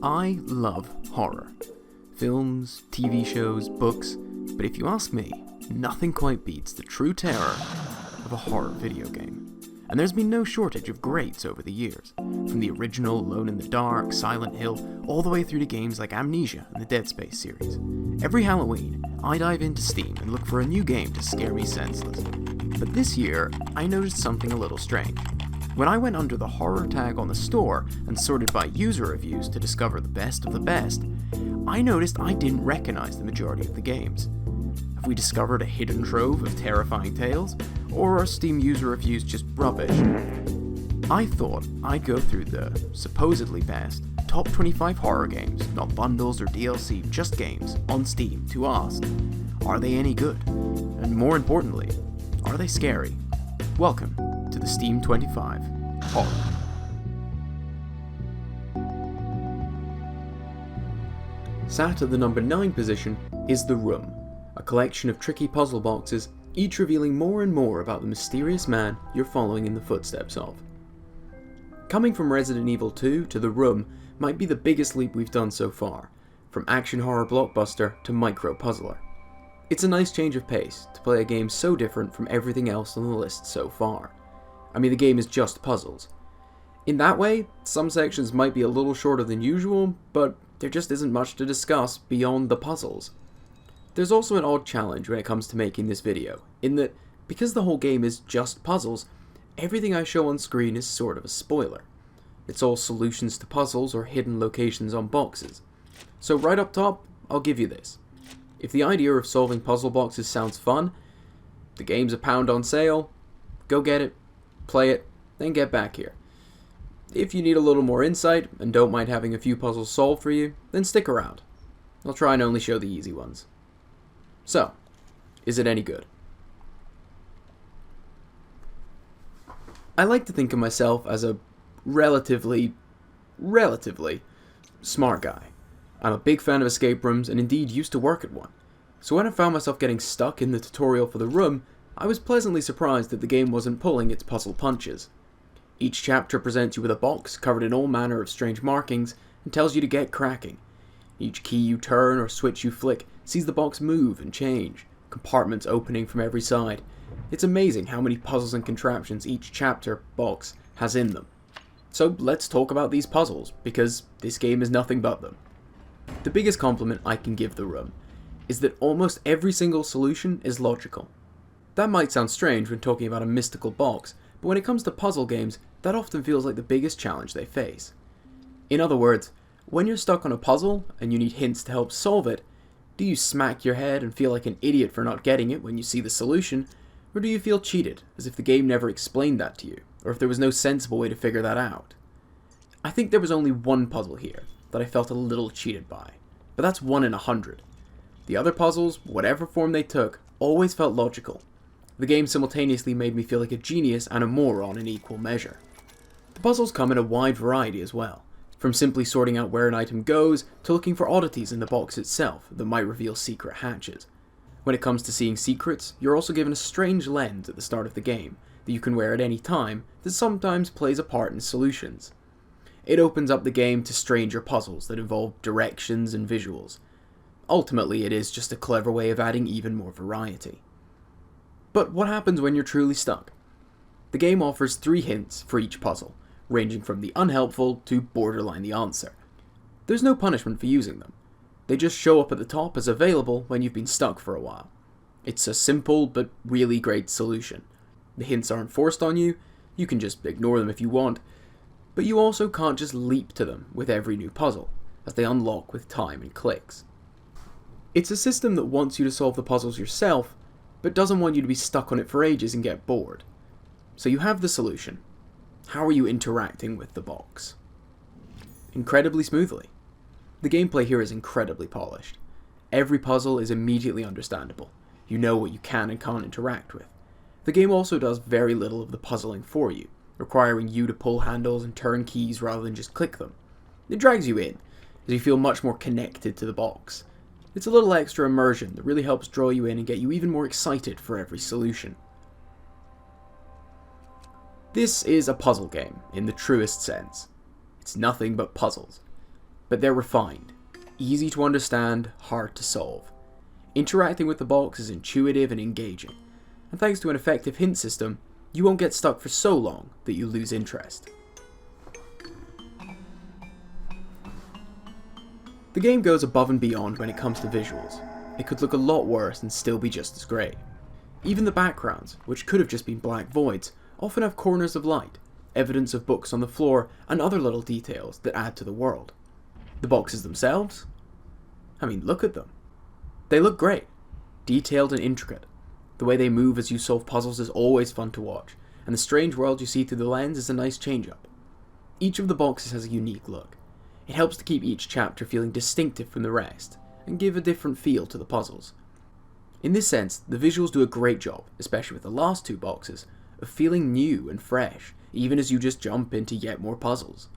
I love horror. Films, TV shows, books, but if you ask me, nothing quite beats the true terror of a horror video game. And there's been no shortage of greats over the years, from the original Alone in the Dark, Silent Hill, all the way through to games like Amnesia and the Dead Space series. Every Halloween, I dive into Steam and look for a new game to scare me senseless. But this year, I noticed something a little strange. When I went under the horror tag on the store and sorted by user reviews to discover the best of the best, I noticed I didn't recognize the majority of the games. Have we discovered a hidden trove of terrifying tales, or are Steam user reviews just rubbish? I thought I'd go through the supposedly best top 25 horror games, not bundles or DLC, just games, on Steam to ask, are they any good? And more importantly, are they scary? Welcome to the Steam 25 Horror. Sat at the number 9 position is The Room, a collection of tricky puzzle boxes, each revealing more and more about the mysterious man you're following in the footsteps of. Coming from Resident Evil 2 to The Room might be the biggest leap we've done so far, from action horror blockbuster to micro puzzler. It's a nice change of pace to play a game so different from everything else on the list so far. I mean, the game is just puzzles. In that way, some sections might be a little shorter than usual, but there just isn't much to discuss beyond the puzzles. There's also an odd challenge when it comes to making this video, in that, because the whole game is just puzzles, everything I show on screen is sort of a spoiler. It's all solutions to puzzles or hidden locations on boxes. So right up top, I'll give you this. If the idea of solving puzzle boxes sounds fun, the game's £1 on sale, go get it, play it, then get back here. If you need a little more insight and don't mind having a few puzzles solved for you, then stick around. I'll try and only show the easy ones. So, is it any good? I like to think of myself as a relatively smart guy. I'm a big fan of escape rooms and indeed used to work at one. So when I found myself getting stuck in the tutorial for The Room, I was pleasantly surprised that the game wasn't pulling its puzzle punches. Each chapter presents you with a box covered in all manner of strange markings and tells you to get cracking. Each key you turn or switch you flick sees the box move and change, compartments opening from every side. It's amazing how many puzzles and contraptions each chapter box has in them. So let's talk about these puzzles, because this game is nothing but them. The biggest compliment I can give The Room is that almost every single solution is logical. That might sound strange when talking about a mystical box, but when it comes to puzzle games, that often feels like the biggest challenge they face. In other words, when you're stuck on a puzzle and you need hints to help solve it, do you smack your head and feel like an idiot for not getting it when you see the solution, or do you feel cheated, as if the game never explained that to you, or if there was no sensible way to figure that out? I think there was only one puzzle here that I felt a little cheated by, but that's 1 in 100. The other puzzles, whatever form they took, always felt logical. The game simultaneously made me feel like a genius and a moron in equal measure. The puzzles come in a wide variety as well, from simply sorting out where an item goes to looking for oddities in the box itself that might reveal secret hatches. When it comes to seeing secrets, you're also given a strange lens at the start of the game that you can wear at any time that sometimes plays a part in solutions. It opens up the game to stranger puzzles that involve directions and visuals. Ultimately, it is just a clever way of adding even more variety. But what happens when you're truly stuck? The game offers 3 hints for each puzzle, ranging from the unhelpful to borderline the answer. There's no punishment for using them. They just show up at the top as available when you've been stuck for a while. It's a simple but really great solution. The hints aren't forced on you, you can just ignore them if you want, but you also can't just leap to them with every new puzzle, as they unlock with time and clicks. It's a system that wants you to solve the puzzles yourself, but doesn't want you to be stuck on it for ages and get bored. So you have the solution. How are you interacting with the box? Incredibly smoothly. The gameplay here is incredibly polished. Every puzzle is immediately understandable. You know what you can and can't interact with. The game also does very little of the puzzling for you, requiring you to pull handles and turn keys rather than just click them. It drags you in, as you feel much more connected to the box. It's a little extra immersion that really helps draw you in and get you even more excited for every solution. This is a puzzle game, in the truest sense. It's nothing but puzzles. but they're refined, easy to understand, hard to solve. Interacting with the box is intuitive and engaging, and thanks to an effective hint system, you won't get stuck for so long that you lose interest. The game goes above and beyond when it comes to visuals. It could look a lot worse and still be just as great. Even the backgrounds, which could have just been black voids, often have corners of light, evidence of books on the floor, and other little details that add to the world. The boxes themselves? I mean, look at them. They look great, detailed and intricate. The way they move as you solve puzzles is always fun to watch, and the strange world you see through the lens is a nice change-up. Each of the boxes has a unique look. It helps to keep each chapter feeling distinctive from the rest, and give a different feel to the puzzles. In this sense, the visuals do a great job, especially with the last two boxes, of feeling new and fresh, even as you just jump into yet more puzzles.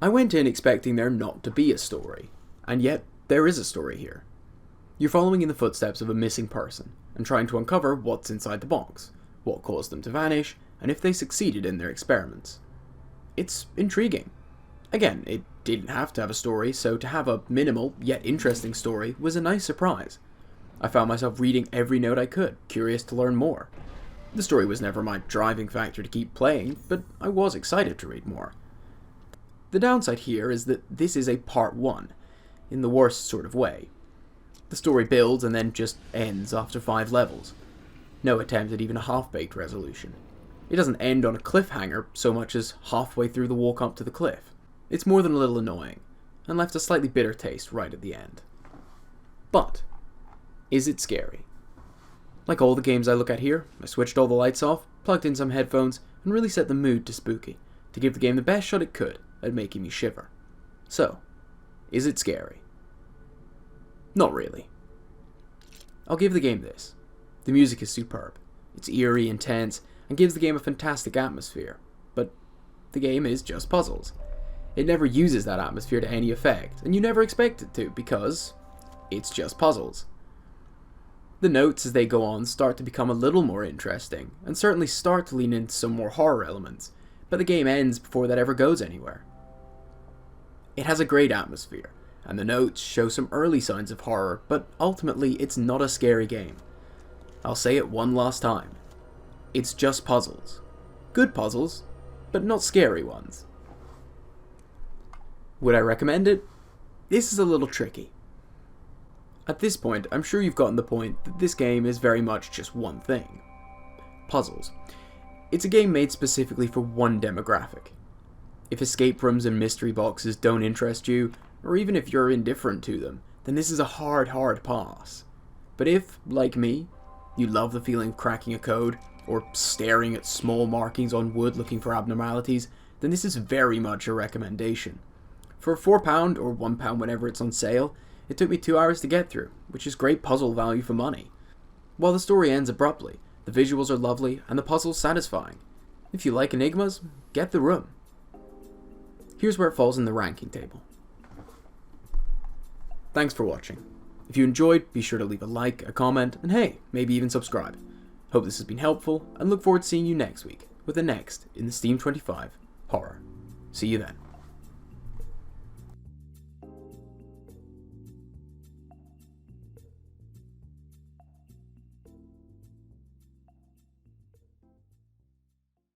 I went in expecting there not to be a story, and yet there is a story here. You're following in the footsteps of a missing person, and trying to uncover what's inside the box, what caused them to vanish, and if they succeeded in their experiments. It's intriguing. Again, it didn't have to have a story, so to have a minimal, yet interesting story was a nice surprise. I found myself reading every note I could, curious to learn more. The story was never my driving factor to keep playing, but I was excited to read more. The downside here is that this is a part 1, in the worst sort of way. The story builds and then just ends after 5 levels. No attempt at even a half-baked resolution. It doesn't end on a cliffhanger so much as halfway through the walk up to the cliff. It's more than a little annoying, and left a slightly bitter taste right at the end. But, is it scary? Like all the games I look at here, I switched all the lights off, plugged in some headphones, and really set the mood to spooky, to give the game the best shot it could at making me shiver. So, is it scary? Not really. I'll give the game this. The music is superb. It's eerie, intense, and gives the game a fantastic atmosphere. But the game is just puzzles. It never uses that atmosphere to any effect, and you never expect it to, because it's just puzzles. The notes as they go on start to become a little more interesting, and certainly start to lean into some more horror elements, but the game ends before that ever goes anywhere. It has a great atmosphere, and the notes show some early signs of horror, but ultimately it's not a scary game. I'll say it one last time. It's just puzzles. Good puzzles, but not scary ones. Would I recommend it? This is a little tricky. At this point, I'm sure you've gotten the point that this game is very much just one thing. Puzzles. It's a game made specifically for one demographic. If escape rooms and mystery boxes don't interest you, or even if you're indifferent to them, then this is a hard pass. But if, like me, you love the feeling of cracking a code, or staring at small markings on wood looking for abnormalities, then this is very much a recommendation. For £4 or £1 whenever it's on sale, it took me 2 hours to get through, which is great puzzle value for money. While the story ends abruptly, the visuals are lovely and the puzzles satisfying. If you like enigmas, get The Room. Here's where it falls in the ranking table. Thanks for watching. If you enjoyed, be sure to leave a like, a comment, and hey, maybe even subscribe. Hope this has been helpful, and look forward to seeing you next week with the next in the Steam 25 Horror. See you then.